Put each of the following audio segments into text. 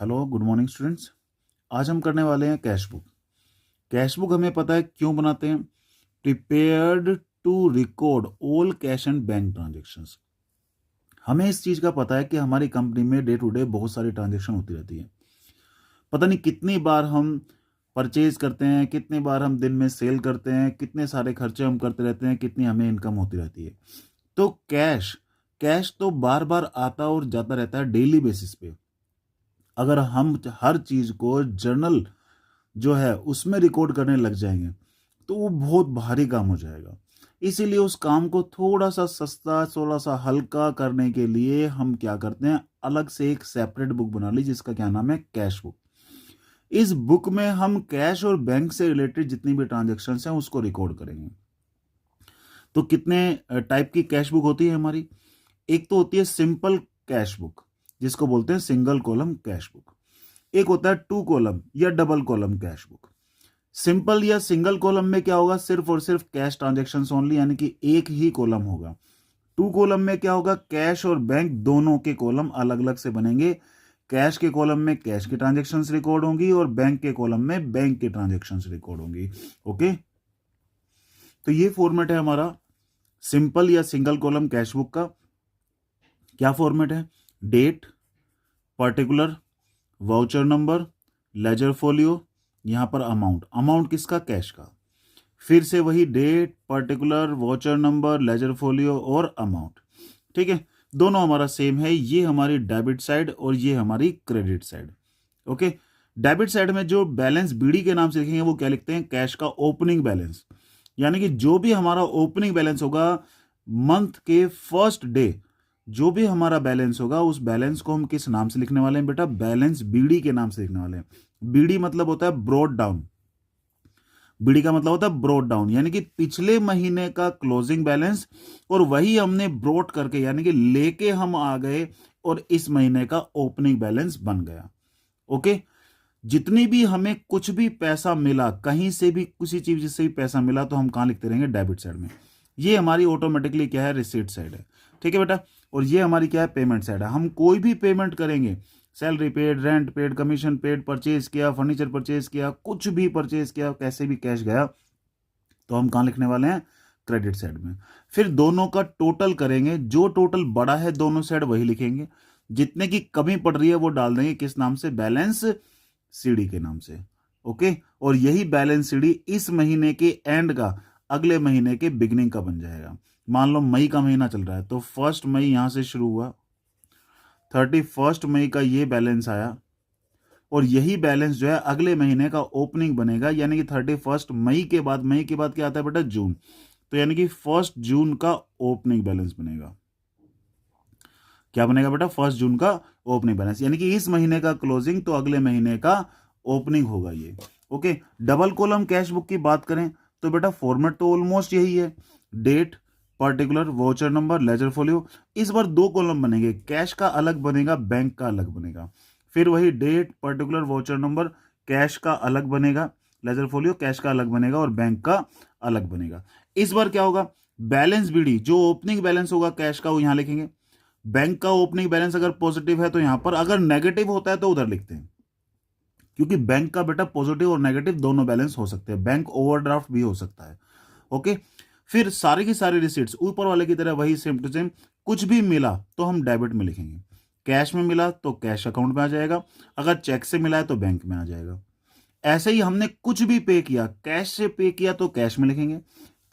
Hello, good morning students. आज हम करने वाले हैं कैश बुक। कैश बुक हमें पता है क्यों बनाते हैं। Prepared to record all cash and bank transactions. हमें इस चीज़ का पता है कि हमारी कंपनी में डे टू डे बहुत सारी ट्रांजेक्शन होती रहती है। पता नहीं कितनी बार हम परचेज करते हैं, कितनी बार हम दिन में सेल करते हैं, कितने सारे खर्चे हम करते रहते हैं, कितनी हमें इनकम होती रहती है। तो कैश कैश तो बार बार आता और जाता रहता है डेली बेसिस पे। अगर हम हर चीज़ को जर्नल जो है उसमें रिकॉर्ड करने लग जाएंगे तो वो बहुत भारी काम हो जाएगा। इसीलिए उस काम को थोड़ा सा सस्ता, थोड़ा सा हल्का करने के लिए हम क्या करते हैं, अलग से एक सेपरेट बुक बना ली जिसका क्या नाम है, कैश बुक। इस बुक में हम कैश और बैंक से रिलेटेड जितनी भी ट्रांजेक्शन हैं उसको रिकॉर्ड करेंगे। तो कितने टाइप की कैश बुक होती है हमारी। एक तो होती है सिंपल कैश बुक जिसको बोलते हैं सिंगल कॉलम कैश बुक। एक होता है टू कॉलम या double column cash book. Simple या सिंगल कॉलम में क्या होगा, सिर्फ और सिर्फ कैश ट्रांजेक्शन ओनली, यानी कि एक ही कॉलम होगा। टू कॉलम में क्या होगा, कैश और बैंक दोनों के कॉलम अलग अलग से बनेंगे। कैश के कॉलम में कैश की ट्रांजेक्शन्स रिकॉर्ड होंगी और बैंक के कॉलम में बैंक के ट्रांजेक्शन्स रिकॉर्ड होंगी। ओके, तो ये फॉर्मेट है हमारा सिंपल या सिंगल कॉलम कैश बुक का। क्या फॉर्मेट है, date, particular, voucher number, ledger folio, यहां पर अमाउंट। अमाउंट किसका, कैश का। फिर से वही date, particular, voucher number, ledger folio और अमाउंट। ठीक है, दोनों हमारा सेम है। ये हमारी डेबिट साइड और ये हमारी credit side. Okay, debit side में जो बैलेंस बीडी के नाम से लिखेंगे वो क्या लिखते हैं, कैश का ओपनिंग बैलेंस। यानी कि जो भी हमारा ओपनिंग बैलेंस होगा मंथ के फर्स्ट डे, जो भी हमारा बैलेंस होगा उस बैलेंस को हम किस नाम से लिखने वाले हैं बेटा, बैलेंस बीडी के नाम से लिखने वाले हैं। बीडी मतलब होता है ब्रॉड डाउन। बीडी का मतलब होता है ब्रॉड डाउन, यानी कि पिछले महीने का क्लोजिंग बैलेंस और वही हमने ब्रॉड करके यानी कि लेके हम आ गए और इस महीने का ओपनिंग बैलेंस बन गया। ओके, जितनी भी हमें कुछ भी पैसा मिला, कहीं से भी किसी चीज से भी पैसा मिला तो हम कहां लिखते रहेंगे, डेबिट साइड में। ये हमारी ऑटोमेटिकली क्या है, रिसीट साइड है। ठीक है बेटा, और ये हमारी क्या है, पेमेंट साइड है। हम कोई भी पेमेंट करेंगे, salary paid, rent paid, commission paid, purchase किया, फर्नीचर परचेज किया, कुछ भी परचेज किया, कैसे भी कैश गया, तो हम कहां लिखने वाले हैं, क्रेडिट साइड में। फिर दोनों का टोटल करेंगे, जो टोटल बड़ा है दोनों साइड वही लिखेंगे, जितने की कमी पड़ रही है वो डाल देंगे किस नाम से, बैलेंस सीडी के नाम से। ओके, और यही बैलेंस सीडी इस महीने के एंड का अगले महीने के बिगिनिंग का बन जाएगा। मान लो मई का महीना चल रहा है तो 1 मई यहां से शुरू हुआ, 31 मई का ये बैलेंस आया और यही बैलेंस जो है अगले महीने का ओपनिंग बनेगा। यानी कि 31 मई के बाद, मई के बाद क्या आता है बेटा, जून। तो यानी कि 1 जून का ओपनिंग बैलेंस बनेगा। क्या बनेगा बेटा, 1 जून का ओपनिंग बैलेंस, यानी कि इस महीने का क्लोजिंग तो अगले महीने का ओपनिंग होगा ये। Okay, double column cash book की बात करें तो बेटा फॉर्मेट तो ऑलमोस्ट यही है, date, particular, voucher number, ledger folio. इस बार दो कॉलम बनेंगे, कैश का अलग बनेगा, बैंक का अलग बनेगा। फिर वही date, particular, voucher number, cash का अलग बनेगा, लेजर फोलियो कैश का अलग बनेगा और बैंक का अलग बनेगा। इस बार क्या होगा, बैलेंस बीडी, जो ओपनिंग बैलेंस होगा कैश का वो यहां लिखेंगे। बैंक का ओपनिंग बैलेंस अगर पॉजिटिव है तो यहां पर, अगर नेगेटिव होता है तो उधर लिखते हैं, क्योंकि बैंक का बेटा पॉजिटिव और नेगेटिव दोनों बैलेंस हो सकते हैं, बैंक ओवरड्राफ्ट भी हो सकता है। ओके, फिर सारी की सारी रिसीट्स ऊपर वाले की तरह वही सेम टू सेम, कुछ भी मिला तो हम डेबिट में लिखेंगे। कैश में मिला तो कैश अकाउंट में आ जाएगा, अगर चेक से मिला है तो बैंक में आ जाएगा। ऐसे ही हमने कुछ भी पे किया, कैश से पे किया तो कैश में लिखेंगे,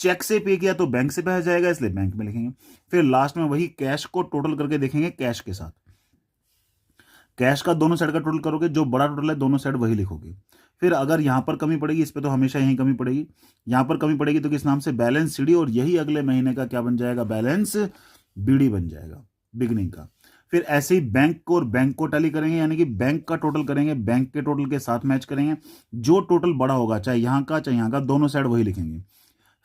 चेक से पे किया तो बैंक से बह जाएगा इसलिए बैंक में लिखेंगे। फिर लास्ट में वही कैश को टोटल करके देखेंगे कैश के साथ। कैश का दोनों साइड का टोटल करोगे, जो बड़ा टोटल है दोनों साइड वही लिखोगे। फिर अगर यहां पर कमी पड़ेगी, इस पे तो हमेशा यही कमी पड़ेगी, यहां पर कमी पड़ेगी तो किस नाम से, बैलेंस सीडी, और यही अगले महीने का क्या बन जाएगा, बैलेंस बीडी बन जाएगा, बिगनिंग का। फिर ऐसे ही बैंक को और बैंक को टैली करेंगे, यानी कि बैंक का टोटल करेंगे, बैंक के टोटल के साथ मैच करेंगे, जो टोटल बड़ा होगा चाहे यहां का चाहे यहां का, दोनों साइड वही लिखेंगे।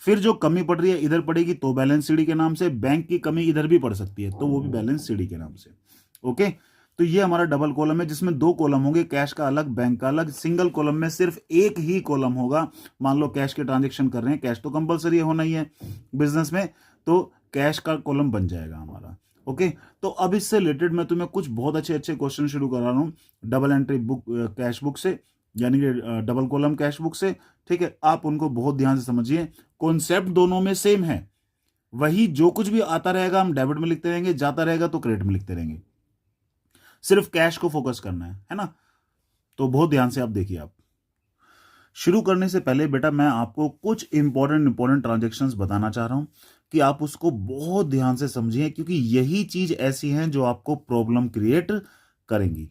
फिर जो कमी पड़ रही है इधर पड़ेगी तो बैलेंस सीडी के नाम से, बैंक की कमी इधर भी पड़ सकती है तो वो भी बैलेंस सीडी के नाम से। ओके, तो ये हमारा डबल कॉलम है जिसमें दो कॉलम होंगे, कैश का अलग, बैंक का अलग। सिंगल कॉलम में सिर्फ एक ही कॉलम होगा। मान लो कैश के ट्रांजेक्शन कर रहे हैं, कैश तो कंपलसरी होना ही है बिजनेस में, तो कैश का कॉलम बन जाएगा हमारा। ओके, तो अब इससे रिलेटेड मैं तुम्हें कुछ बहुत अच्छे अच्छे क्वेश्चन शुरू करा रहा हूँ double entry book cash book से, यानी कि डबल कॉलम कैश बुक से। ठीक है, आप उनको बहुत ध्यान से समझिए, कॉन्सेप्ट दोनों में सेम है, वही जो कुछ भी आता रहेगा हम डेबिट में लिखते रहेंगे, जाता रहेगा तो क्रेडिट में लिखते रहेंगे, सिर्फ कैश को फोकस करना है ना। तो बहुत ध्यान से आप देखिए। आप शुरू करने से पहले बेटा मैं आपको कुछ इंपॉर्टेंट ट्रांजेक्शन्स बताना चाह रहा हूं कि आप उसको बहुत ध्यान से समझिए, क्योंकि यही चीज ऐसी हैं जो आपको प्रॉब्लम क्रिएट करेंगी।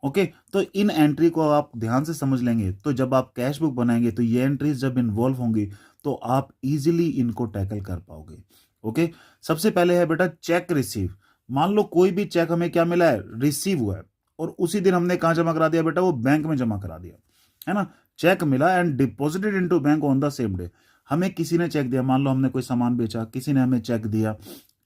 ओके, तो इन एंट्री को आप ध्यान से समझ लेंगे तो जब आप कैश बुक बनाएंगे तो ये एंट्रीज जब इन्वॉल्व होंगी तो आप इजीली इनको टैकल कर पाओगे। ओके, सबसे पहले है बेटा चेक रिसीव। मान लो कोई भी चेक हमें क्या मिला है, रिसीव हुआ है, और उसी दिन हमने कहां जमा करा दिया बेटा, वो बैंक में जमा करा दिया, है ना। चेक मिला and deposited into bank on the same day. हमें किसी ने चेक दिया, मान लो हमने कोई सामान बेचा, किसी ने हमें चेक दिया,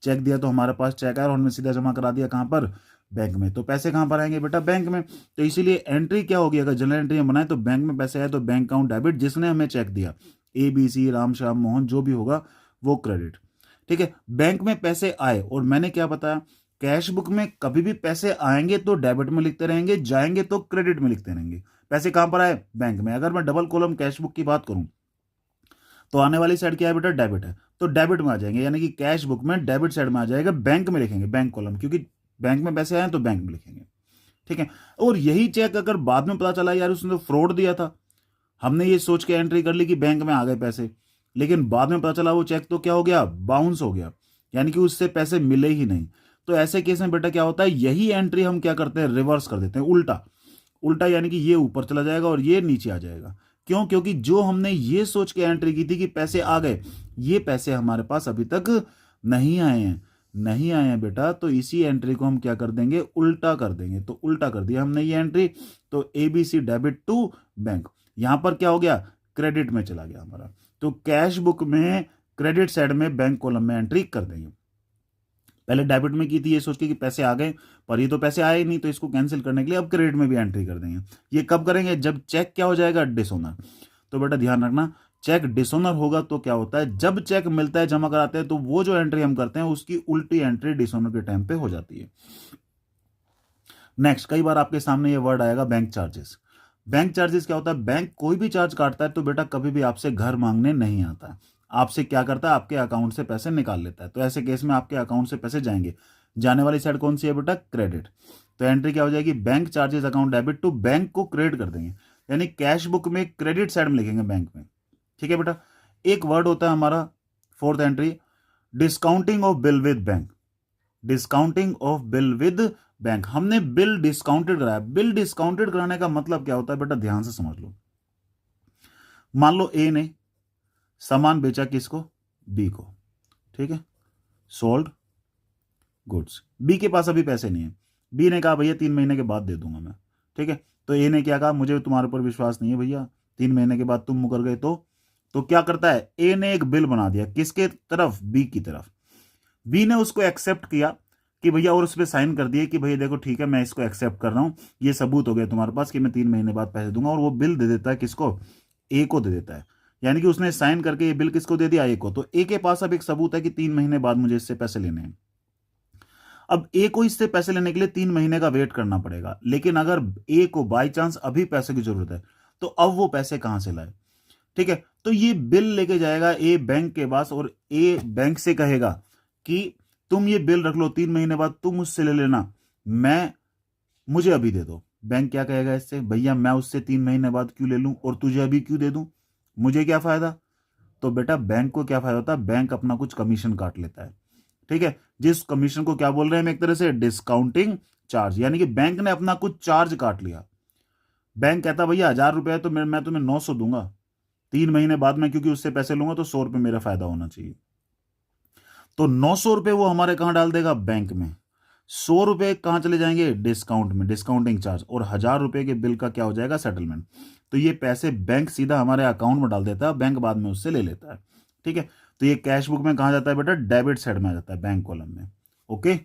चेक दिया तो हमारे पास चेक आया और हमने सीधा जमा करा दिया कहां पर, बैंक में। तो पैसे कहां पर आएंगे बेटा, बैंक में। तो इसीलिए एंट्री क्या होगी, अगर जनरल एंट्री हम बनाए तो बैंक में पैसे आए तो बैंक अकाउंट डेबिट, जिसने हमें चेक दिया ABC राम श्याम मोहन जो भी होगा वो क्रेडिट। ठीक है, बैंक में पैसे आए और मैंने क्या बताया, कैश बुक में कभी भी पैसे आएंगे तो डेबिट में लिखते रहेंगे, जाएंगे तो क्रेडिट में लिखते रहेंगे। पैसे कहां पर आए, बैंक में। अगर मैं डबल कॉलम कैश बुक की बात करूं तो आने वाली साइड क्या है बेटा, डेबिट है, तो डेबिट में आ जाएंगे, यानी कि कैश बुक में डेबिट साइड में आ जाएगा, बैंक में लिखेंगे बैंक कॉलम, क्योंकि बैंक में पैसे आए तो बैंक में लिखेंगे। ठीक है, और यही चेक अगर बाद में पता चला यार उसने तो फ्रॉड दिया था, हमने ये सोच के एंट्री कर ली कि बैंक में आ गए पैसे, लेकिन बाद में पता चला वो चेक तो क्या हो गया, बाउंस हो गया, यानी कि उससे पैसे मिले ही नहीं। तो ऐसे केस में बेटा क्या होता है, यही एंट्री हम क्या करते हैं, रिवर्स कर देते हैं, उल्टा उल्टा, यानी कि ये ऊपर चला जाएगा और ये नीचे आ जाएगा। क्यों, क्योंकि जो हमने ये सोच के एंट्री की थी कि पैसे आ गए, ये पैसे हमारे पास अभी तक नहीं आए हैं, नहीं आए हैं बेटा, तो इसी एंट्री को हम क्या कर देंगे, उल्टा कर देंगे। तो उल्टा कर दिया हमने ये एंट्री, तो ABC डेबिट टू बैंक, यहां पर क्या हो गया, क्रेडिट में चला गया हमारा। तो कैश बुक में क्रेडिट साइड में बैंक कॉलम में एंट्री कर देंगे। पहले डेबिट में की थी ये सोच के कि पैसे आ गए, पर ये तो पैसे आए नहीं, तो इसको कैंसिल करने के लिए अब क्रेडिट में भी एंट्री कर देंगे। ये कब करेंगे, जब चेक क्या हो जाएगा, डिसओनर। तो बेटा ध्यान रखना, चेक डिसओनर होगा तो क्या होता है, जब चेक मिलता है जमा कराते हैं तो वो जो एंट्री हम करते हैं उसकी उल्टी एंट्री डिसओनर के टाइम पे हो जाती है। नेक्स्ट, कई बार आपके सामने ये वर्ड आएगा बैंक चार्जेस। बैंक चार्जेस क्या होता है, बैंक कोई भी चार्ज काटता है तो बेटा कभी भी आपसे घर मांगने नहीं आता है, आपसे क्या करता है, आपके अकाउंट से पैसे निकाल लेता है। तो ऐसे केस में आपके अकाउंट से पैसे जाएंगे, जाने वाली साइड कौन सी है बेटा, क्रेडिट। तो एंट्री क्या हो जाएगी, bank charges account debit to, bank को क्रेडिट कर देंगे, यानी कैश बुक में क्रेडिट साइड में लिखेंगे बैंक में। ठीक है बेटा, एक वर्ड होता है हमारा fourth entry, discounting of bill with bank. Discounting of bill with bank, हमने बिल डिस्काउंटेड कराया। बिल डिस्काउंटेड कराने का मतलब क्या होता है बेटा, ध्यान से समझ लो। मान लो ए ने सामान बेचा किसको, बी को, ठीक है, सोल्ड गुड्स। बी के पास अभी पैसे नहीं है, बी ने कहा भैया 3 महीने के बाद दे दूंगा मैं। ठीक है, तो ए ने क्या कहा, मुझे तुम्हारे ऊपर विश्वास नहीं है भैया, 3 महीने के बाद तुम मुकर गए तो क्या करता है, ए ने एक बिल बना दिया किसके तरफ, बी की तरफ। बी ने उसको एक्सेप्ट किया कि भैया, और उस पर साइन कर दिए कि भैया देखो ठीक है मैं इसको एक्सेप्ट कर रहा हूं, ये सबूत हो गया तुम्हारे पास कि मैं 3 महीने बाद पैसे दूंगा, और वो बिल दे देता है किसको, ए को दे देता है। यानी कि उसने साइन करके ये बिल किसको दे दिया, ए को। तो ए के पास अब एक सबूत है कि 3 महीने बाद मुझे इससे पैसे लेने हैं। अब ए को इससे पैसे लेने के लिए 3 महीने का वेट करना पड़ेगा, लेकिन अगर ए को बाई चांस अभी पैसे की जरूरत है तो अब वो पैसे कहां से लाए। ठीक है, तो ये बिल लेके जाएगा ए बैंक के पास, और ए बैंक से कहेगा कि तुम ये बिल रख लो, 3 महीने बाद तुम उससे ले लेना, मुझे अभी दे दो। बैंक क्या कहेगा इससे, भैया मैं उससे 3 महीने बाद क्यों ले लूं और तुझे अभी क्यों दे दूं, मुझे क्या फायदा। तो बेटा बैंक को क्या फायदा होता है, बैंक अपना कुछ कमीशन काट लेता है। ठीक है, जिस कमीशन को क्या बोल रहे हैं हम एक तरह से, डिस्काउंटिंग चार्ज, यानी कि बैंक ने अपना कुछ चार्ज काट लिया। बैंक कहता भैया 1000 रुपए है तो मैं तुम्हें 900 दूंगा, 3 महीने बाद मैं क्योंकि उससे पैसे लूंगा तो 100 रुपए मेरा फायदा होना चाहिए। तो 900 रुपए वो हमारे कहां डाल देगा, बैंक में। 100 रुपए कहां चले जाएंगे, डिस्काउंट में, डिस्काउंटिंग चार्ज, और 1000 रुपए के बिल का क्या हो जाएगा, सेटलमेंट। तो ये पैसे बैंक सीधा हमारे अकाउंट में डाल देता है, बैंक बाद में उससे ले लेता है। ठीक है, तो ये कैश बुक में कहां जाता है बेटा, डेबिट साइड में आ जाता है, बैंक कॉलम में। ओके,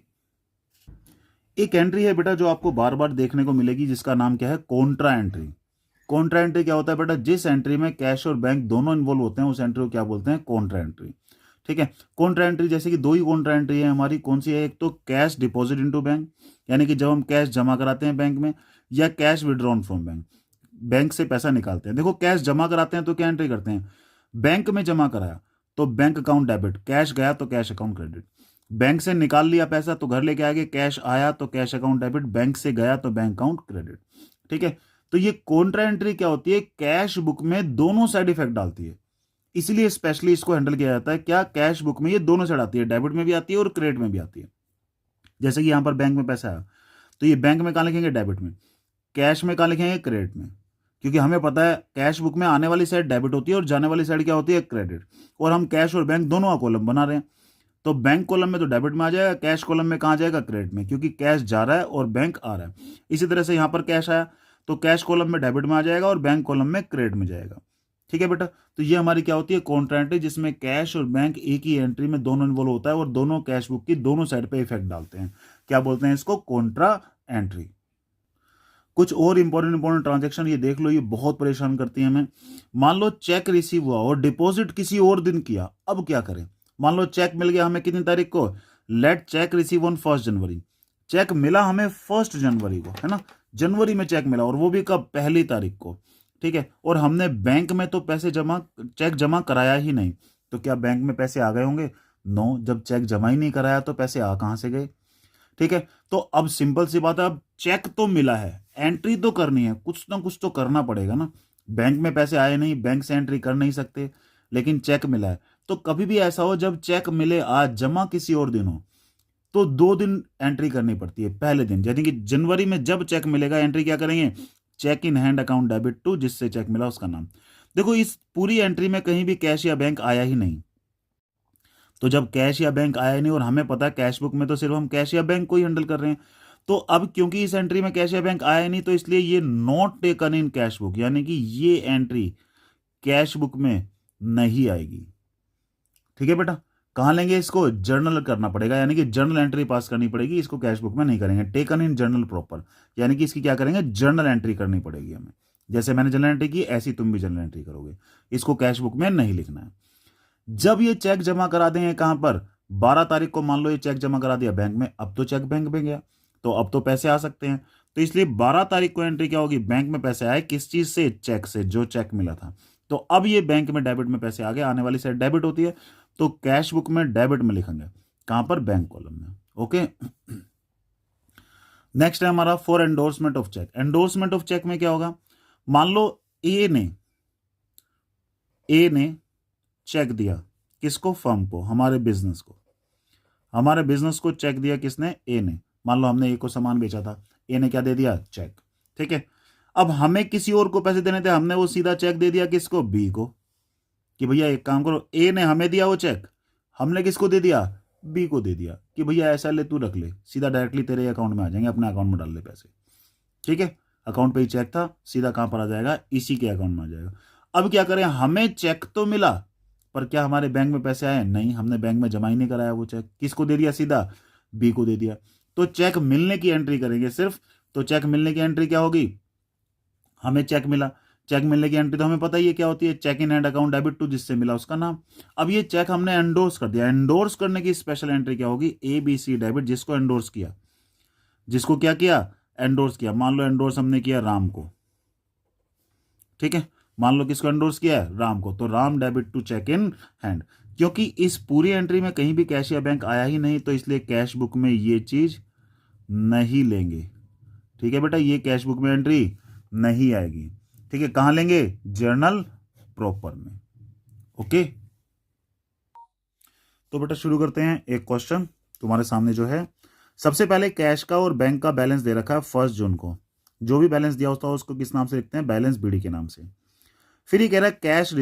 एक एंट्री है बेटा जो आपको बार बार देखने को मिलेगी, जिसका नाम क्या है, कॉन्ट्रा एंट्री। कॉन्ट्रा एंट्री क्या होता है बेटा, जिस एंट्री में कैश और बैंक दोनों इन्वॉल्व होते हैं उस एंट्री को क्या बोलते हैं, कॉन्ट्रा एंट्री। ठीक है। कॉन्ट्रा एंट्री जैसे कि दो ही कॉन्ट्रा एंट्री है हमारी, कौन सी है? एक तो कैश डिपॉजिट इनटू बैंक, यानी कि जब हम कैश जमा कराते हैं बैंक में, या cash withdrawn from bank, bank से पैसा निकालते हैं। देखो कैश जमा कराते हैं तो क्या एंट्री करते हैं? बैंक में जमा कराया तो बैंक अकाउंट डेबिट, कैश गया तो कैश अकाउंट क्रेडिट, बैंक से निकाल लिया पैसा तो घर लेके आ गए, कैश आया तो कैश अकाउंट डेबिट, बैंक से गया तो बैंक अकाउंट क्रेडिट। ठीक है। तो ये कॉन्ट्रा एंट्री क्या होती है? कैश बुक में दोनों साइड इफेक्ट डालती है, इसलिए स्पेशली इसको हैंडल किया जाता है। क्या? कैश बुक में ये दोनों साइड आती है, डेबिट में भी आती है और क्रेडिट में भी आती है। जैसे कि यहां पर बैंक में पैसा आया तो ये बैंक में कहां लिखेंगे? डेबिट में। कैश में कहां लिखेंगे? क्रेडिट में, क्योंकि हमें पता है कैश बुक में आने वाली साइड डेबिट होती है और जाने वाली साइड क्या होती है? क्रेडिट। और हम कैश और बैंक दोनों का कॉलम बना रहे हैं, तो बैंक कॉलम में तो डेबिट में आ जाएगा, कैश कॉलम में कहां जाएगा? क्रेडिट में, क्योंकि कैश जा रहा है और बैंक आ रहा है। इसी तरह से यहां पर कैश आया तो कैश कॉलम में डेबिट में आ जाएगा और बैंक कॉलम में क्रेडिट में जाएगा। ठीक है बेटा। तो ये हमारी क्या होती है? कॉन्ट्रा एंट्री, जिसमें कैश और बैंक एक ही एंट्री में दोनों इन्वॉल्व होता है और दोनों कैश बुक की दोनों साइड पे इफेक्ट डालते हैं। क्या बोलते हैं इसको? Contra entry. कुछ और इंपॉर्टेंट ट्रांजैक्शन ये देख लो, ये बहुत परेशान करती है हमें। मान लो चेक रिसीव हुआ और डिपॉजिट किसी और दिन किया, अब क्या करें? मान लो चेक मिल गया हमें कितनी तारीख को? Late cheque receive on 1 January. Cheque मिला हमें 1 जनवरी को, है ना, जनवरी में चेक मिला, और वो भी कब? पहली तारीख को। ठीक है। और हमने बैंक में तो पैसे चेक जमा कराया ही नहीं, तो क्या बैंक में पैसे आ गए होंगे? नो, जब चेक जमा ही नहीं कराया तो पैसे आ कहां से गए? ठीक है। तो अब सिंपल सी बात है, अब चेक तो मिला है, एंट्री तो करनी है, कुछ ना कुछ तो करना पड़ेगा ना। बैंक में पैसे आए नहीं, बैंक से एंट्री कर नहीं सकते, लेकिन चेक मिला है। तो कभी भी ऐसा हो जब चेक मिले आज, जमा किसी और दिन हो, तो 2 दिन एंट्री करनी पड़ती है। पहले दिन यानी कि जनवरी में जब चेक मिलेगा, एंट्री क्या करेंगे? Cheque in hand account debit to, जिससे चेक मिला उसका नाम। देखो इस पूरी एंट्री में कहीं भी कैश या बैंक आया ही नहीं, तो जब कैश या बैंक आया नहीं और हमें पता है कैश बुक में तो सिर्फ हम कैश या बैंक को ही हैंडल कर रहे हैं, तो अब क्योंकि इस एंट्री में कैश या बैंक आया नहीं, तो इसलिए ये not taken in cash book, यानी कि ये एंट्री कैश बुक में नहीं आएगी। ठीक है बेटा। कहां लेंगे इसको? जर्नल करना पड़ेगा, यानी कि जर्नल एंट्री पास करनी पड़ेगी, इसको कैश बुक में नहीं करेंगे। टेकन इन जर्नल प्रॉपर, यानी कि इसकी क्या करेंगे? जर्नल एंट्री करनी पड़ेगी हमें। जैसे मैंने जर्नल एंट्री की, ऐसी तुम भी जर्नल एंट्री करोगे, इसको कैश बुक में नहीं लिखना है। जब ये चेक जमा करा देंगे कहां पर? 12 तारीख को मान लो ये चेक जमा करा दिया बैंक में, अब तो चेक बैंक में गया, तो अब तो पैसे आ सकते हैं। तो इसलिए 12 तारीख को एंट्री क्या होगी? बैंक में पैसे आए, किस चीज से? चेक से, जो चेक मिला था। तो अब ये बैंक में डेबिट में पैसे आ गए, आने वाली साइड डेबिट होती है, तो कैश बुक में डेबिट में लिखेंगे, कहां पर? बैंक कॉलम में। ओके। नेक्स्ट है हमारा for endorsement of cheque. Endorsement of cheque में क्या होगा? मान लो ए ने चेक दिया, किसको? फर्म को, हमारे बिजनेस को। हमारे बिजनेस को चेक दिया किसने? ए ने। मान लो हमने ए को सामान बेचा था, ए ने क्या दे दिया? चेक। ठीक है। अब हमें किसी और को पैसे देने थे, हमने वो सीधा चेक दे दिया किसको? बी को, कि भैया एक काम करो, ए ने हमें दिया वो चेक, हमने किसको दे दिया? बी को दे दिया, कि भैया ऐसा ले, तू रख ले, सीधा डायरेक्टली तेरे अकाउंट में आ जाएंगे, अपने अकाउंट में डाल ले पैसे। ठीक है। अकाउंट पे ही चेक था, सीधा कहां पर आ जाएगा? इसी के अकाउंट में आ जाएगा। अब क्या करें? हमें चेक तो मिला, पर क्या हमारे बैंक में पैसे आए? नहीं, हमने बैंक में जमा ही नहीं कराया वो चेक, किसको दे दिया? सीधा बी को दे दिया। तो चेक मिलने की एंट्री करेंगे सिर्फ। तो चेक मिलने की एंट्री क्या होगी? हमें चेक मिला, चेक मिलने की एंट्री तो हमें पता ही है क्या होती है? Cheque in hand account debit to, जिससे मिला उसका नाम। अब ये चेक हमने एंडोर्स कर दिया, एंडोर्स करने की स्पेशल एंट्री क्या होगी? ए बी सी डेबिट, जिसको एंडोर्स किया, जिसको क्या किया? एंडोर्स किया। मान लो एंडोर्स हमने किया राम को। ठीक है। मान लो किसको एंडोर्स किया है? राम को। तो Ram debit to cheque in hand. क्योंकि इस पूरी एंट्री में कहीं भी कैश या बैंक आया ही नहीं, तो इसलिए कैश बुक में ये चीज नहीं लेंगे। ठीक है बेटा, ये कैश बुक में एंट्री नहीं आएगी। ठीक है। कहां लेंगे? जर्नल प्रॉपर में। ओके। तो बेटा शुरू करते हैं। एक क्वेश्चन तुम्हारे सामने जो है, सबसे पहले कैश का और बैंक का बैलेंस दे रखा है 1 जून को। जो भी बैलेंस दिया होता है उसको किस नाम से लिखते हैं? बैलेंस बीडी के नाम से। फिर ये कह रहा है कैश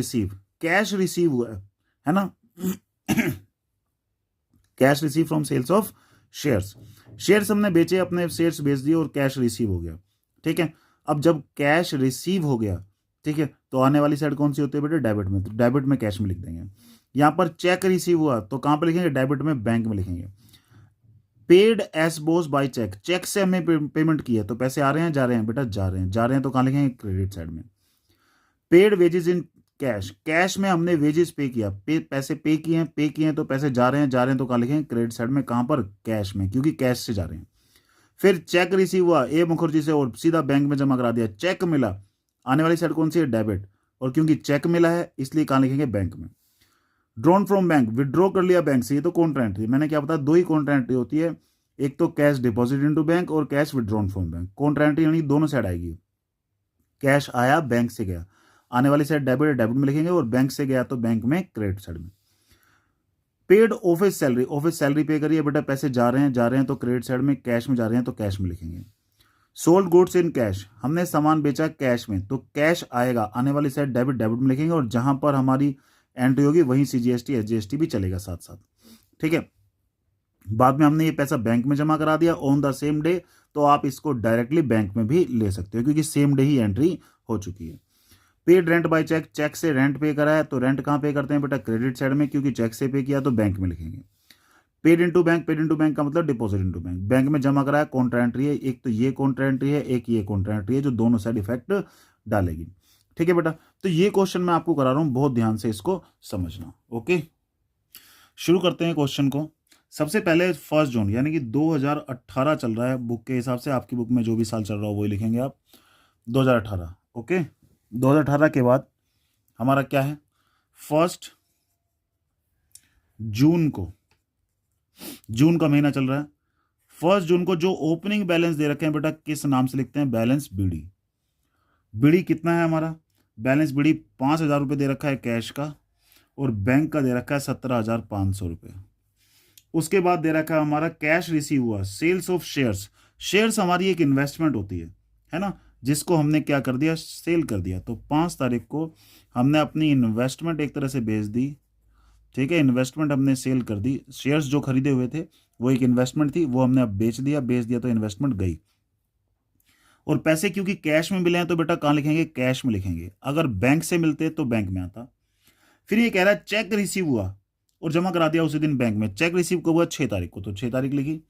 रिसीव हुआ है ना। Cash receive from sales of shares हमने बेचे, अपने शेयर्स बेच दिए और कैश रिसीव हो गया। ठीक है। अब जब कैश रिसीव हो गया, ठीक है, तो आने वाली साइड कौन सी होती है बेटे? डेबिट में। तो डेबिट में कैश में लिख देंगे। यहां पर चेक रिसीव हुआ तो कहां पर लिखेंगे? डेबिट में, बैंक में लिखेंगे। Paid S Bose by cheque से हमें पेमेंट की है, तो पैसे आ रहे हैं जा रहे हैं? बेटा जा रहे हैं। तो कहां लिखेंगे? क्रेडिट साइड में। Paid wages in cash, cash में हमने वेजेस पे किया, पैसे पे किए हैं तो पैसे जा रहे हैं तो कहाँ लिखेंगे क्रेडिट साइड में, कहाँ पर कैश में, क्योंकि कैश से जा रहे हैं। फिर चेक रिसीव हुआ ए मुखर्जी से और सीधा बैंक में जमा करा दिया, चेक मिला, आने वाली साइड कौन सी है डेबिट, और क्योंकि चेक मिला है इसलिए कहाँ लिखेंगे बैंक में। ड्रॉन फ्रॉम बैंक, विड्रॉ कर लिया बैंक से, ये तो कॉन्ट्रा एंट्री, मैंने क्या बताया दो ही कॉन्ट्रा एंट्री होती है, एक तो कैश डिपॉजिट इनटू बैंक और cash withdrawn from bank. Contra entry यानी दोनों साइड आएगी, कैश आया बैंक से गया, आने वाली साइड डेबिट डेबिट में लिखेंगे और बैंक से गया तो बैंक में क्रेडिट साइड में। पेड ऑफिस सैलरी पे करिए बेटा, पैसे जा रहे हैं तो क्रेडिट साइड में, कैश में जा रहे हैं तो कैश में लिखेंगे। सोल्ड गुड्स इन कैश, हमने सामान बेचा कैश में तो कैश आएगा, आने वाली साइड डेबिट डेबिट में लिखेंगे और जहां पर हमारी एंट्री होगी वहीं सीजीएसटी एसजीएसटी भी चलेगा साथ साथ, ठीक है। बाद में हमने ये पैसा बैंक में जमा करा दिया ऑन द सेम डे, तो आप इसको डायरेक्टली बैंक में भी ले सकते हो क्योंकि सेम डे ही एंट्री हो चुकी है। Paid rent by cheque, cheque से रेंट पे करा है तो रेंट कहाँ पे करते हैं बेटा क्रेडिट साइड में, क्योंकि चेक से पे किया तो बैंक में लिखेंगे। पेड इनटू बैंक का मतलब डिपॉजिट इनटू बैंक, बैंक में जमा कराया कॉन्ट्रा एंट्री है, एक तो ये कॉन्ट्रा एंट्री है एक ये कॉन्ट्रा एंट्री है जो दोनों साइड इफेक्ट डालेगी, ठीक है बेटा। तो ये क्वेश्चन मैं आपको करा रहा हूं, बहुत ध्यान से इसको समझना। ओके, शुरू करते हैं क्वेश्चन को। सबसे पहले 1 जून यानी कि 2018 चल रहा है बुक के हिसाब से, आपकी बुक में जो भी साल चल रहा हो वही लिखेंगे आप 2018। ओके, 2018 के बाद हमारा क्या है 1 जून को, जून का महीना चल रहा है, 1 जून को जो ओपनिंग बैलेंस दे रखे हैं बेटा किस नाम से लिखते हैं, बैलेंस बीडी। बीडी कितना है हमारा, बैलेंस बीडी 5,000 रुपये दे रखा है कैश का और बैंक का दे रखा है 17,500 रुपये। उसके बाद दे रखा है हमारा कैश रिसीव हुआ, सेल्स ऑफ शेयर्स, शेयर्स हमारी एक इन्वेस्टमेंट होती है ना, जिसको हमने क्या कर दिया सेल कर दिया। तो 5 तारीख को हमने अपनी इन्वेस्टमेंट एक तरह से बेच दी, ठीक है, इन्वेस्टमेंट हमने सेल कर दी, शेयर्स जो खरीदे हुए थे वो एक इन्वेस्टमेंट थी वो हमने अब बेच दिया तो इन्वेस्टमेंट गई। और पैसे क्योंकि कैश में मिले हैं तो बेटा कहाँ लिखेंगे कैश में लिखेंगे, अगर बैंक से मिलते तो बैंक में आता। फिर ये कह रहा है चेक रिसीव हुआ और जमा करा दिया उसी दिन बैंक में, चेक रिसीव कब हुआ 6 तारीख को तो 6 तारीख लिखी।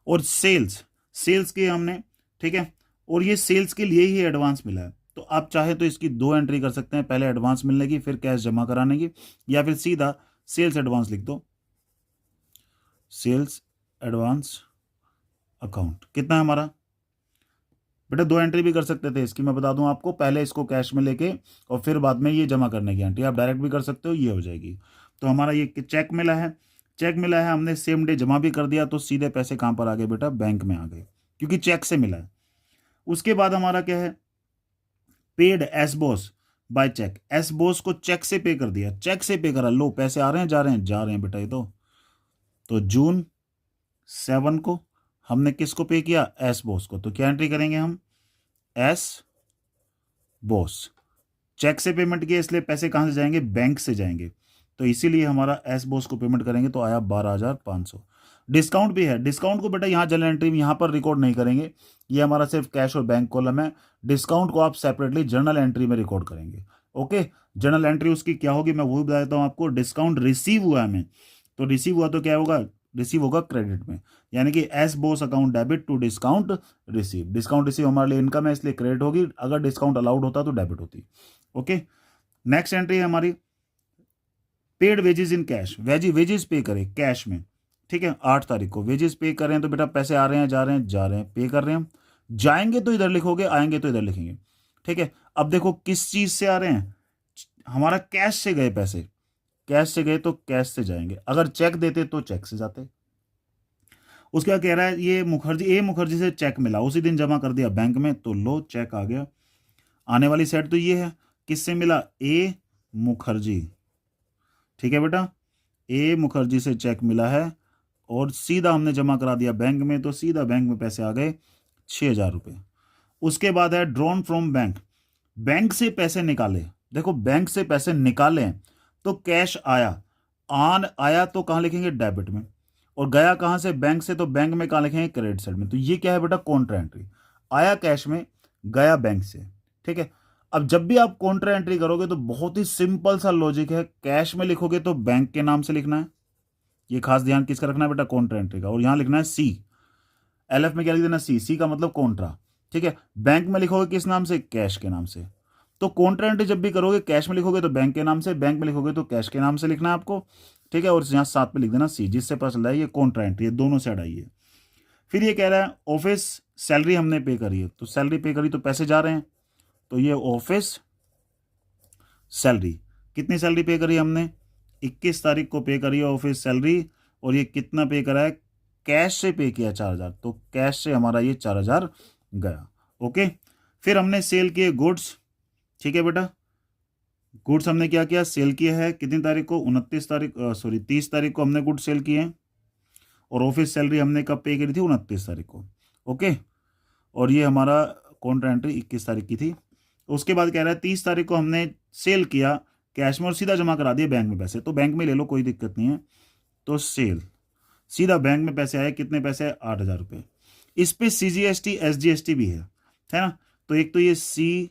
और सेल्स के हमने, ठीक है, और ये सेल्स के लिए ही एडवांस मिला है तो आप चाहे तो इसकी 2 एंट्री कर सकते हैं, पहले एडवांस मिलने की फिर कैश जमा कराने की, या फिर सीधा सेल्स एडवांस लिख दो, सेल्स एडवांस अकाउंट कितना है हमारा बेटा 2 एंट्री भी कर सकते थे इसकी, मैं बता दूं आपको, पहले इसको कैश में लेके और फिर बाद में ये जमा करने की एंट्री, आप डायरेक्ट भी कर सकते हो, ये हो जाएगी। तो हमारा ये चेक मिला है हमने सेम डे जमा भी कर दिया तो सीधे पैसे कहाँ पर आ गए बेटा बैंक में आ गए क्योंकि चेक से मिला है। उसके बाद हमारा क्या है paid S Bose by cheque, S Bose को चेक से पे कर दिया, चेक से पे करा, लो पैसे आ रहे हैं जा रहे हैं बेटा ये तो जून 7 को हमने किसको पे किया एस बॉस को, तो क्या एंट्री करेंगे हम एस बॉस, चेक से पेमेंट किया इसलिए पैसे कहां से जाएंगे बैंक से जाएंगे, तो इसीलिए हमारा एस बॉस को पेमेंट करेंगे तो आया 12,500। डिस्काउंट भी है, डिस्काउंट को बेटा यहाँ जनरल एंट्री में यहाँ पर रिकॉर्ड नहीं करेंगे, ये हमारा सिर्फ कैश और बैंक कॉलम है, डिस्काउंट को आप सेपरेटली जर्नल एंट्री में रिकॉर्ड करेंगे। ओके, जर्नल एंट्री उसकी क्या होगी मैं वो बता देता हूँ आपको। डिस्काउंट रिसीव हुआ हमें, तो रिसीव हुआ तो क्या होगा रिसीव होगा क्रेडिट में, यानी कि S Bose account debit to discount receive, discount receive हमारे लिए इनकम है इसलिए क्रेडिट होगी, अगर डिस्काउंट अलाउड होता तो डेबिट होती। ओके, नेक्स्ट एंट्री है हमारी paid wages in cash, wages पे करें कैश में, ठीक है, 8 तारीख को वेजेस पे कर रहे हैं तो बेटा पैसे आ रहे हैं जा रहे हैं पे कर रहे हैं, जाएंगे तो इधर लिखोगे आएंगे तो इधर लिखेंगे, ठीक है। अब देखो किस चीज से आ रहे हैं, हमारा कैश से गए पैसे, कैश से गए तो कैश से जाएंगे, अगर चेक देते तो चेक से जाते। उसके बाद कह रहा है ये मुखर्जी से चेक मिला उसी दिन जमा कर दिया बैंक में तो लो चेक आ गया, आने वाली साइड तो ये है किससे मिला ए मुखर्जी, ठीक है बेटा, ए मुखर्जी से चेक मिला है और सीधा हमने जमा करा दिया बैंक में तो सीधा बैंक में पैसे आ गए 6,000 रुपये। उसके बाद है ड्रॉन फ्रॉम बैंक, बैंक से पैसे निकाले, देखो बैंक से पैसे निकाले तो कैश आया तो कहाँ लिखेंगे डेबिट में, और गया कहाँ से बैंक से तो बैंक में कहाँ लिखेंगे क्रेडिट साइड में, तो ये क्या है बेटा कॉन्ट्रा एंट्री, आया कैश में गया बैंक से, ठीक है। अब जब भी आप कॉन्ट्रा एंट्री करोगे तो बहुत ही सिंपल सा लॉजिक है, कैश में लिखोगे तो बैंक के नाम से लिखना है, ये खास ध्यान किसका रखना है बेटा कॉन्ट्रा एंट्री का, और यहां लिखना है सी, एलएफ में क्या लिख देना सी का मतलब कॉन्ट्रा, ठीक है। बैंक में लिखोगे किस नाम से कैश के नाम से, तो कॉन्ट्रा एंट्री जब भी करोगे कैश में लिखोगे तो बैंक के नाम से, बैंक में लिखोगे तो कैश के नाम से लिखना है आपको, ठीक है। और यहाँ साथ में लिख देना सी, जिससे पता चल रहा है ये कॉन्ट्रा एंट्री है, दोनों साइड आई है। फिर ये कह रहा है ऑफिस सैलरी हमने पे करी है, तो सैलरी पे करी तो पैसे जा रहे हैं, तो ये ऑफिस सैलरी, कितनी सैलरी पे करी हमने, 21 तारीख को पे करी है ऑफिस सैलरी, और ये कितना पे करा है, कैश से पे किया 4000, तो कैश से हमारा ये 4000 गया। ओके, फिर हमने सेल किए गुड्स, ठीक है बेटा, गुड्स हमने क्या किया, सेल किया है कितनी तारीख को, 30 तारीख को हमने गुड्स सेल किए हैं, और ऑफिस सैलरी हमने कब पे करी थी, 29 तारीख को। ओके, और ये हमारा कॉन्ट्रा एंट्री 21 तारीख की थी। उसके बाद कह रहा है 30 तारीख को हमने सेल किया कैश में और सीधा जमा करा दिए बैंक में पैसे, तो बैंक में ले लो कोई दिक्कत नहीं है। तो सेल सीधा बैंक में पैसे आए, कितने पैसे आए, 8000 रुपये। इस पे CGST SGST भी है ना। तो एक तो ये CGST,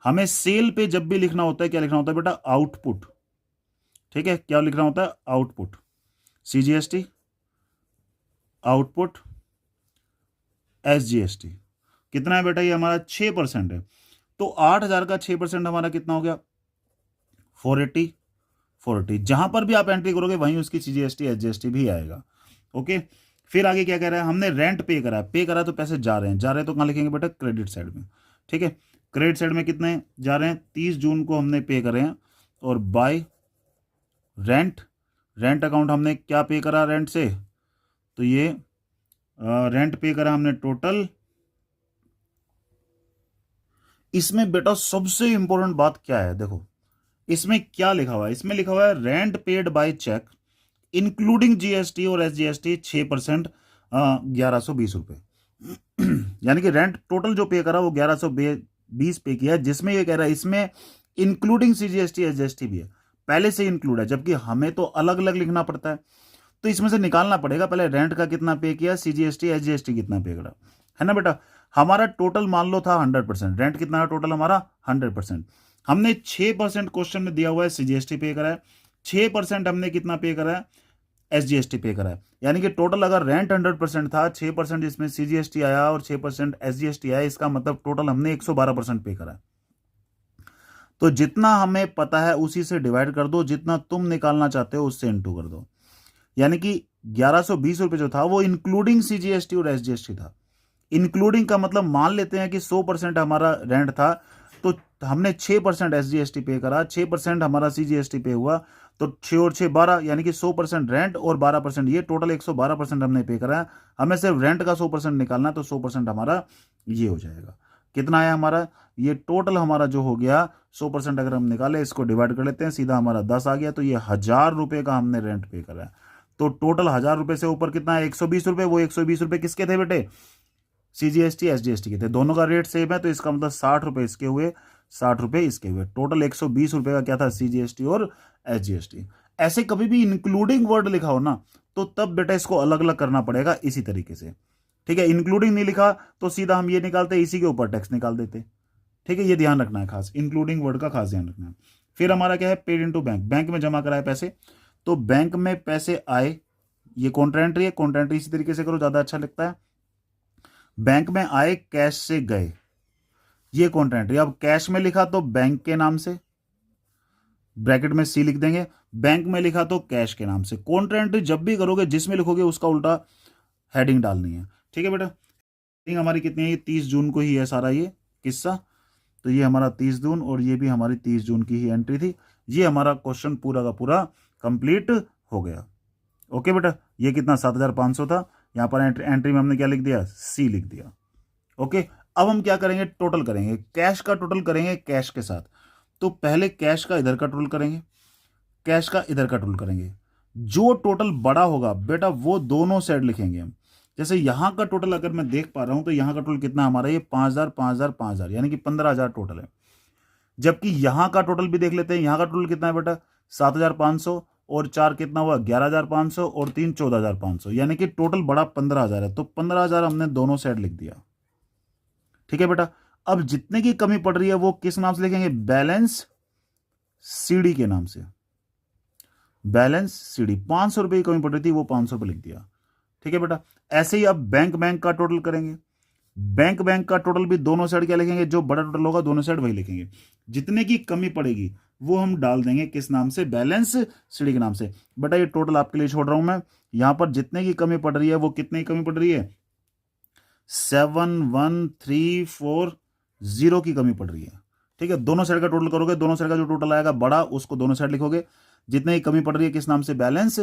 हमें सेल पे जब भी लिखना होता है क्या लिखना होता है बेटा, आउटपुट, ठीक है, क्या लिखना होता है, आउटपुट, CGST आउटपुट SGST। कितना है बेटा, ये हमारा 6% है, तो 8000 का 6% हमारा कितना हो गया, 480। जहां पर भी आप एंट्री करोगे वहीं उसकी CGST SGST भी आएगा। ओके, फिर आगे क्या कह रहा है, हमने रेंट पे करा तो पैसे जा रहे हैं तो कहां लिखेंगे बेटा, क्रेडिट साइड में, ठीक है। क्रेडिट साइड में कितने जा रहे हैं, 30 जून को हमने पे करे हैं, और बाय रेंट अकाउंट हमने क्या पे करा रेंट से, तो ये रेंट पे करा हमने टोटल। इसमें बेटा सबसे इंपॉर्टेंट बात क्या है, देखो इसमें क्या लिखा हुआ है, इसमें लिखा हुआ है rent paid by cheque including GST और SGST 6%, 1120 रुपये। यानी कि रेंट टोटल जो पे करा वो 1120 पे किया है, जिसमें ये कह रहा है इसमें इंक्लूडिंग CGST SGST भी है, पहले से इंक्लूड है, जबकि हमें तो अलग अलग लिखना पड़ता है। तो इसमें से निकालना पड़ेगा पहले रेंट का कितना पे किया, CGST SGST कितना पे करा, है ना बेटा। हमारा टोटल मान लो था 100%, रेंट कितना है टोटल हमारा 100%, हमने 6% क्वेश्चन में दिया हुआ है CGST पे करा है, 6% हमने कितना पे करा है, SGST पे करा है। यानी कि टोटल अगर रेंट 100% था, 6% इसमें CGST आया और 6% SGST आया, इसका मतलब टोटल हमने 112% पे करा है। तो जितना हमें पता है उसी से डिवाइड कर दो, जितना तुम निकालना चाहते हो उससे इंटू कर दो। यानी कि 1120 रुपये जो था वो इंक्लूडिंग CGST और SGST था। इंक्लूडिंग का मतलब मान लेते हैं कि 100% हमारा रेंट था, तो हमने 6% SGST पे करा, 6% हमारा CGST पे हुआ, तो 6 और 6 12, यानी कि 100% रेंट और 12% ये, टोटल 112% हमने पे करा। हमें सिर्फ रेंट का 100% निकालना, तो 100% हमारा ये हो जाएगा। कितना आया हमारा, ये टोटल हमारा जो हो गया 100% अगर हम निकाले, इसको डिवाइड कर लेते हैं, सीधा हमारा 10 आ गया, तो ये 1000 रुपये का हमने रेंट पे करा। तो टोटल 1000 रुपये से ऊपर कितना है, 120 रुपये। वो 120 रुपये किसके थे बेटे, CGST SGST के थे, दोनों का रेट सेम है, तो इसका मतलब 60 रुपये इसके हुए, 60 रुपये इसके हुए, टोटल 120 रुपये का क्या था, CGST और SGST। ऐसे कभी भी इंक्लूडिंग वर्ड लिखा हो ना, तो तब बेटा इसको अलग अलग करना पड़ेगा इसी तरीके से, ठीक है। इंक्लूडिंग नहीं लिखा तो सीधा हम ये निकालते, इसी के ऊपर टैक्स निकाल देते, ठीक है। ये ध्यान रखना है खास, इंक्लूडिंग वर्ड का खास ध्यान रखना है। फिर हमारा क्या है, पेड इनटू बैंक, बैंक में जमा कराए पैसे, तो बैंक में पैसे आए, ये कॉन्ट्रा एंट्री है, कॉन्ट्रा एंट्री इसी तरीके से करो, ज्यादा अच्छा लगता है। बैंक में आए, कैश से गए, ये कॉन्ट्रा एंट्री। अब कैश में लिखा तो बैंक के नाम से, ब्रैकेट में C लिख देंगे, बैंक में लिखा तो कैश के नाम से। कॉन्ट्रा एंट्री जब भी करोगे जिसमें लिखोगे उसका उल्टा हेडिंग डालनी है, ठीक है बेटा। हेडिंग हमारी कितनी है, ये 30 जून को ही है सारा ये किस्सा, तो ये हमारा 30 जून और ये भी हमारी 30 जून की ही एंट्री थी। ये हमारा क्वेश्चन पूरा का पूरा कंप्लीट हो गया। ओके बेटा, ये कितना 7500 था, यहां पर एंट्री में हमने क्या लिख दिया, C लिख दिया। ओके, अब हम क्या करेंगे, टोटल करेंगे, कैश का टोटल करेंगे कैश के साथ। तो पहले कैश का इधर का टोटल करेंगे, कैश का इधर का टोटल करेंगे, जो टोटल बड़ा होगा बेटा वो दोनों साइड लिखेंगे हम। जैसे यहां का टोटल अगर मैं देख पा रहा हूं तो यहां का टोटल कितना हमारा, ये 5000 5000 5000, यानी कि 15000 टोटल है। जबकि यहां का टोटल भी देख लेते हैं, यहां का टोटल कितना है बेटा, 7500, और 4 कितना हुआ, 11500, और 3 14500, यानी कि टोटल बड़ा 15000 है। तो 15000 हमने दोनों साइड लिख दिया, ठीक है बेटा। अब जितने की कमी पड़ रही है वो किस नाम से लिखेंगे, बैलेंस CD के नाम से, बैलेंस CD। 500 रुपये की कमी पड़ रही थी, वो 500 रुपये लिख दिया, ठीक है बेटा। ऐसे ही अब बैंक का टोटल करेंगे, बैंक बैंक का टोटल भी दोनों साइड क्या लिखेंगे, जो बड़ा टोटल होगा दोनों साइड वही लिखेंगे। जितने की कमी पड़ेगी वो हम डाल देंगे किस नाम से, बैलेंस शीट के नाम से। बेटा ये टोटल आपके लिए छोड़ रहा हूं मैं, यहां पर जितने की कमी पड़ रही है वो कितने की कमी पड़ रही है, 71340 की कमी पड़ रही है। ठीक है, दोनों साइड का टोटल करोगे, दोनों साइड का जो टोटल आएगा बड़ा उसको दोनों साइड लिखोगे, जितने की कमी पड़ रही है किस नाम से, बैलेंस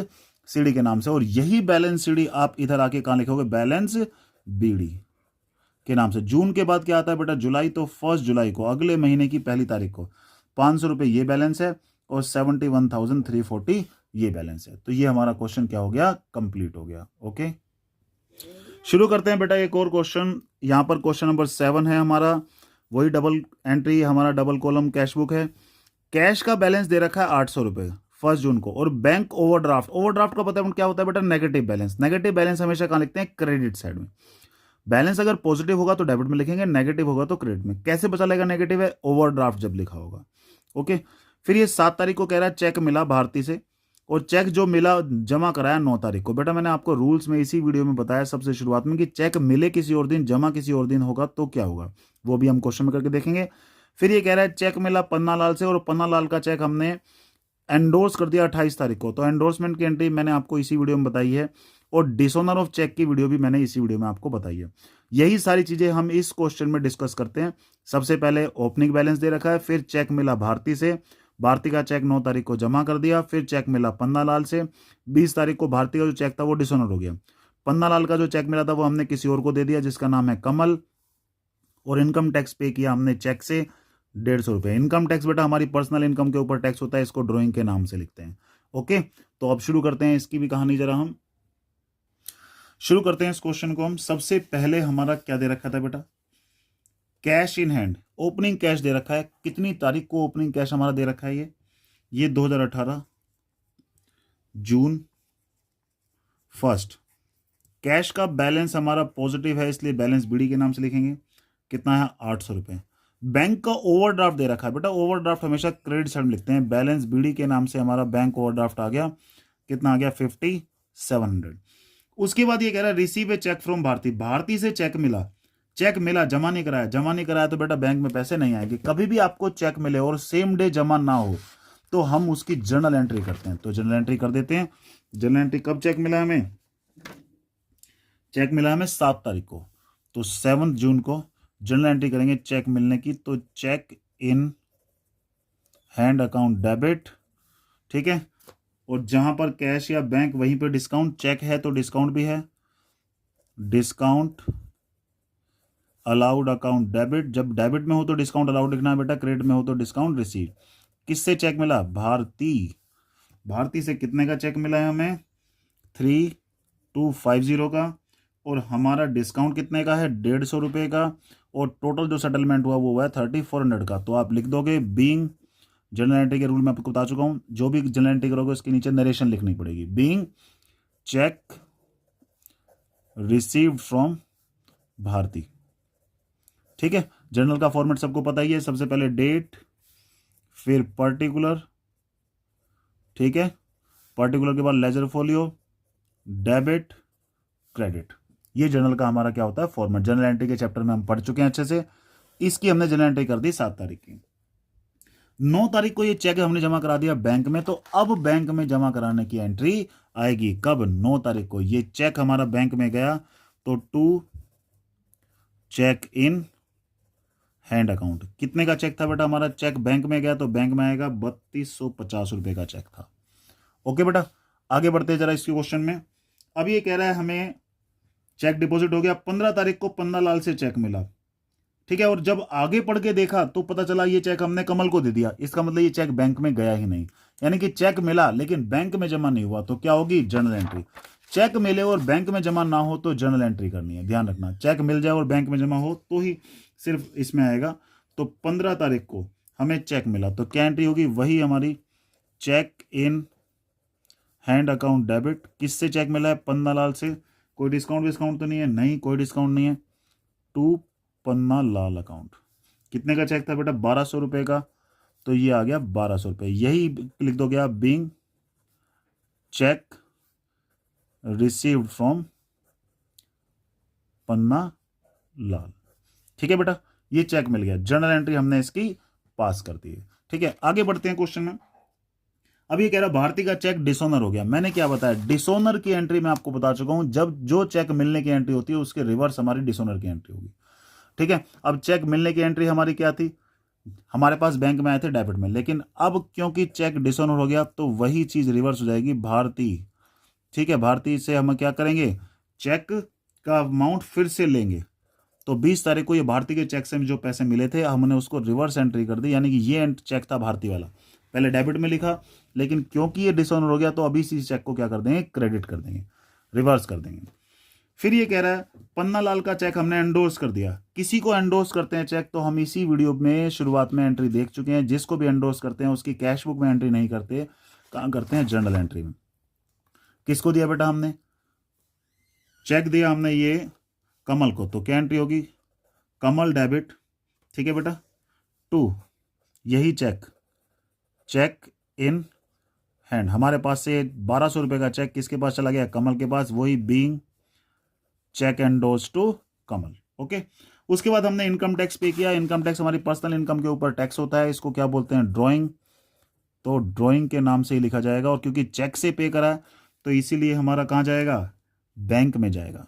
सीडी के नाम से। और यही बैलेंस सीडी आप इधर आके कहां लिखोगे, बैलेंस बीडी के नाम से। जून के बाद क्या आता है बेटा, जुलाई, तो 1 जुलाई को, अगले महीने की 1 तारीख को 500 रुपये ये बैलेंस है और 71,340 ये बैलेंस है। तो ये हमारा क्वेश्चन क्या हो गया, कंप्लीट हो गया। ओके, शुरू करते हैं बेटा एक और क्वेश्चन। यहां पर क्वेश्चन नंबर 7 है हमारा, वही डबल एंट्री, हमारा डबल कॉलम कैश बुक है। कैश का बैलेंस दे रखा है 800 रुपये 1 जून को, और बैंक ओवरड्राफ्ट, ओवरड्राफ्ट का पता है क्या होता है बेटा, नेगेटिव बैलेंस। नेगेटिव बैलेंस हमेशा कहां लिखते हैं, क्रेडिट साइड में। बैलेंस अगर पॉजिटिव होगा तो डेबिट में लिखेंगे, नेगेटिव होगा तो क्रेडिट में। कैसे पता लगेगा नेगेटिव है, ओवरड्राफ्ट जब लिखा होगा। ओके, फिर ये 7 तारीख को कह रहा है चेक मिला भारती से, और चेक जो मिला जमा कराया 9 तारीख को। बेटा मैंने आपको रूल्स में इसी वीडियो में बताया सबसे शुरुआत में कि चेक मिले किसी और दिन, जमा किसी और दिन होगा तो क्या होगा, वो भी हम क्वेश्चन में करके देखेंगे। फिर ये कह रहा है चेक मिला पन्नालाल से, और पन्नालाल का चेक हमने एंडोर्स कर दिया 28 तारीख को। तो एंडोर्समेंट की एंट्री मैंने आपको इसी वीडियो में बताई है, और डिसऑनर ऑफ चेक की वीडियो भी मैंने इसी वीडियो में आपको बताई है। यही सारी चीजें हम इस क्वेश्चन में डिस्कस करते हैं। सबसे पहले ओपनिंग बैलेंस दे रखा है, फिर चेक मिला भारती से, भारती का चेक 9 तारीख को जमा कर दिया, फिर चेक मिला पन्नालाल से, 20 तारीख को भारती का जो चेक था वो डिसऑनर हो गया। पन्नालाल का जो चेक मिला था वो हमने किसी और को दे दिया जिसका नाम है कमल, और इनकम टैक्स पे किया हमने चेक से 150 रुपये। इनकम टैक्स बेटा हमारी पर्सनल इनकम के ऊपर टैक्स होता है, इसको ड्राइंग के नाम से लिखते हैं। ओके, तो अब शुरू करते हैं इसकी भी कहानी। जरा हम शुरू करते हैं इस क्वेश्चन को। हम सबसे पहले हमारा क्या दे रखा था बेटा, cash in hand, opening cash दे रखा है। कितनी तारीख को ओपनिंग कैश हमारा दे रखा है, ये 2018 जून 1। कैश का बैलेंस हमारा पॉजिटिव है इसलिए बैलेंस बीडी के नाम से लिखेंगे। कितना है, 800 रुपये। बैंक का ओवरड्राफ्ट दे रखा है बेटा, ओवरड्राफ्ट हमेशा क्रेडिट साइड में लिखते हैं। बैलेंस बीडी के नाम से हमारा बैंक ओवरड्राफ्ट आ गया, कितना आ गया, 5700। उसके बाद ये कह रहा है receive a cheque from Bharti, Bharti से चेक मिला, चेक मिला जमा नहीं कराया, जमा नहीं कराया तो बेटा बैंक में पैसे नहीं आएंगे। कभी भी आपको चेक मिले और सेम डे जमा ना हो तो हम उसकी जर्नल एंट्री करते हैं। तो जर्नल एंट्री कर देते हैं। जर्नल एंट्री कब चेक मिला हमें, चेक मिला हमें 7 तारीख को, तो 7 जून को जर्नल एंट्री करेंगे चेक मिलने की। तो cheque in hand account debit, ठीक है। और जहां पर कैश या बैंक वहीं पर डिस्काउंट, चेक है तो डिस्काउंट भी है, डिस्काउंट अलाउड अकाउंट डेबिट। जब डेबिट में हो तो डिस्काउंट अलाउड लिखना है बेटा, क्रेडिट में हो तो डिस्काउंट रिसीव। किससे चेक मिला, भारती, भारती से कितने का चेक मिला है हमें, 3250 का, और हमारा डिस्काउंट कितने का है, 150 रुपये का, और टोटल जो सेटलमेंट हुआ वो हुआ है 3400 का। तो आप लिख दोगे बीइंग, जनरल एंट्री के रूल में आपको बता चुका हूं, जो भी जनरल एंट्री करोगे उसके नीचे नरेशन लिखनी पड़ेगी, being cheque received from Bharti. ठीक है, जर्नल का फॉर्मेट सबको पता ही है, सबसे पहले डेट, फिर पर्टिकुलर, ठीक है, पर्टिकुलर के बाद लेजर फोलियो, डेबिट, क्रेडिट। ये जर्नल का हमारा क्या होता है, फॉर्मेट। जर्नल एंट्री के चैप्टर में हम पढ़ चुके हैं अच्छे से। इसकी हमने जर्नल एंट्री कर दी 7 तारीख की। 9 तारीख को ये चेक हमने जमा करा दिया बैंक में, तो अब बैंक में जमा कराने की एंट्री आएगी कब, 9 तारीख को। ये चेक हमारा बैंक में गया तो to cheque in hand account. कितने का चेक था बेटा हमारा, चेक बैंक में गया तो बैंक में आएगा 3250 रुपये का चेक था। ओके बेटा, आगे बढ़ते जरा इसके क्वेश्चन में। अब ये कह रहा है हमें चेक डिपॉजिट हो गया, 15 तारीख को पन्नालाल से चेक मिला, ठीक है। और जब आगे पढ़ के देखा तो पता चला ये चेक हमने कमल को दे दिया, इसका मतलब ये चेक बैंक में गया ही नहीं, यानी कि चेक मिला लेकिन बैंक में जमा नहीं हुआ। तो क्या होगी, जर्नल एंट्री। चेक मिले और बैंक में जमा ना हो तो जर्नल एंट्री करनी है, ध्यान रखना। चेक मिल जाए और बैंक में जमा हो तो ही सिर्फ इसमें आएगा। तो 15 तारीख को हमें चेक मिला तो क्या एंट्री होगी, वही हमारी cheque in hand account debit. किससे चेक मिला है, पन्नालाल से। कोई डिस्काउंट तो नहीं है, नहीं कोई डिस्काउंट नहीं है, टू पन्नालाल अकाउंट। कितने का चेक था बेटा, 1200 रुपये का, तो ये आ गया 1200 रुपये। यही लिख दोगे आप, being cheque received from Panna Lal. ठीक है बेटा, ये चेक मिल गया, जर्नल एंट्री हमने इसकी पास कर दी है। ठीक है, आगे बढ़ते हैं क्वेश्चन में। अब ये कह रहा भारती का चेक डिसऑनर हो गया। मैंने क्या बताया, डिसऑनर की एंट्री मैं आपको बता चुका हूं, जब जो चेक मिलने की एंट्री होती है उसके रिवर्स हमारी डिसऑनर की एंट्री होगी। ठीक है, अब चेक मिलने की एंट्री हमारी क्या थी, हमारे पास बैंक में आए थे डेबिट में, लेकिन अब क्योंकि चेक डिसऑनर हो गया तो वही चीज रिवर्स हो जाएगी भारती। ठीक है, भारती से हम क्या करेंगे, चेक का अमाउंट फिर से लेंगे। तो 20 तारीख को ये भारती के चेक से जो पैसे मिले थे हमने उसको रिवर्स एंट्री कर दी, यानी कि ये चेक था भारती वाला, पहले डेबिट में लिखा, लेकिन क्योंकि ये डिसऑनर हो गया तो अभी इसी चेक को क्या कर देंगे, क्रेडिट कर देंगे, रिवर्स कर देंगे। फिर ये कह रहा है पन्ना लाल का चेक हमने एंडोर्स कर दिया। किसी को एंडोर्स करते हैं चेक तो हम इसी वीडियो में शुरुआत में एंट्री देख चुके हैं, जिसको भी एंडोर्स करते हैं उसकी कैश बुक में एंट्री नहीं करते, कहां करते हैं, जर्नल एंट्री में। किसको दिया बेटा हमने, चेक दिया हमने ये कमल को, तो क्या एंट्री होगी, कमल डेबिट। ठीक है बेटा, टू यही चेक, चेक इन हैंड, हमारे पास से 1200 रुपये का चेक किसके पास चला गया, कमल के पास, वही being cheque endorse to Kamal. Okay, उसके बाद हमने इनकम टैक्स पे किया। इनकम टैक्स हमारी पर्सनल इनकम के ऊपर टैक्स होता है, इसको क्या बोलते हैं, ड्राइंग, तो ड्राइंग के नाम से ही लिखा जाएगा। और क्योंकि चेक से पे करा है तो इसीलिए हमारा कहाँ जाएगा, बैंक में जाएगा।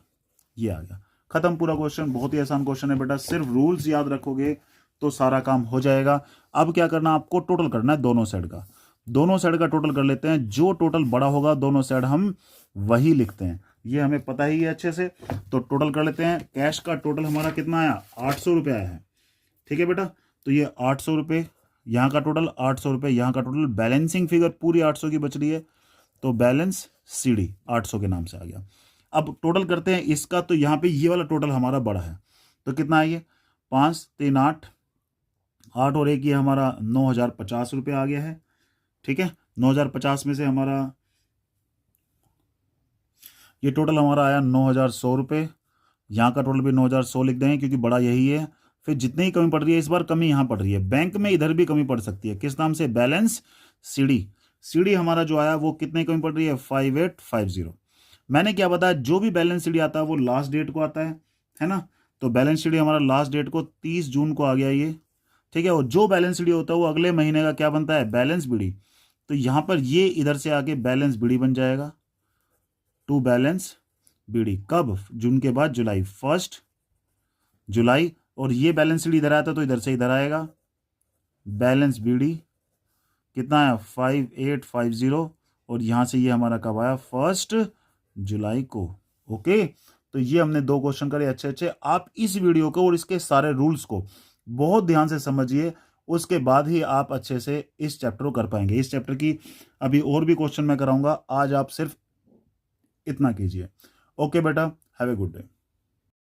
ये आ गया, खत्म पूरा क्वेश्चन। बहुत ही आसान क्वेश्चन है बेटा, सिर्फ रूल्स याद रखोगे तो सारा काम हो जाएगा। अब क्या करना, आपको टोटल करना है दोनों साइड का, दोनों साइड का टोटल कर लेते हैं। जो टोटल बड़ा होगा दोनों साइड हम वही लिखते हैं, ये हमें पता ही है अच्छे से। तो टोटल कर लेते हैं, कैश का टोटल हमारा कितना आया, 800 रुपये आया है। ठीक है बेटा, तो ये 800 रुपये यहाँ का टोटल, 800 रुपये यहाँ का टोटल, बैलेंसिंग फिगर पूरी 800 की बच रही है, तो बैलेंस सीडी 800 के नाम से आ गया। अब टोटल करते हैं इसका, तो यहाँ पे ये वाला टोटल हमारा बड़ा है, तो कितना आइए, 5 3 8 8 और 1 ये हमारा 9050 रुपये आ गया है। ठीक है, 9050 में से हमारा ये टोटल हमारा आया 9100 रुपये। यहाँ का टोटल भी 9100 लिख देंगे क्योंकि बड़ा यही है। फिर जितनी ही कमी पड़ रही है, इस बार कमी यहाँ पड़ रही है, बैंक में इधर भी कमी पड़ सकती है, किस नाम से, बैलेंस सीडी। सीडी हमारा जो आया वो कितनी कमी पड़ रही है, 5850। मैंने क्या बताया, जो भी बैलेंस सीडी आता है वो लास्ट डेट को आता है ना, तो बैलेंस सीडी हमारा लास्ट डेट को 30 जून को आ गया ये। ठीक है, और जो बैलेंस सीडी होता है वो अगले महीने का क्या बनता है, बैलेंस बीडी। तो यहाँ पर ये इधर से आके बैलेंस बीडी बन जाएगा, टू बैलेंस बीडी, कब, जून के बाद जुलाई, 1 जुलाई। और ये बैलेंस सीडी इधर आया था तो इधर से इधर आएगा, बैलेंस बीडी कितना है, 5850, और यहाँ से ये हमारा कब आया, 1 जुलाई को। ओके, तो ये हमने 2 क्वेश्चन करे अच्छे अच्छे। आप इस वीडियो को और इसके सारे रूल्स को बहुत ध्यान से समझिए, उसके बाद ही आप अच्छे से इस चैप्टर को कर पाएंगे। इस चैप्टर की अभी और भी क्वेश्चन मैं कराऊंगा, आज आप सिर्फ इतना कीजिए। ओके बेटा, हैव ए गुड डे।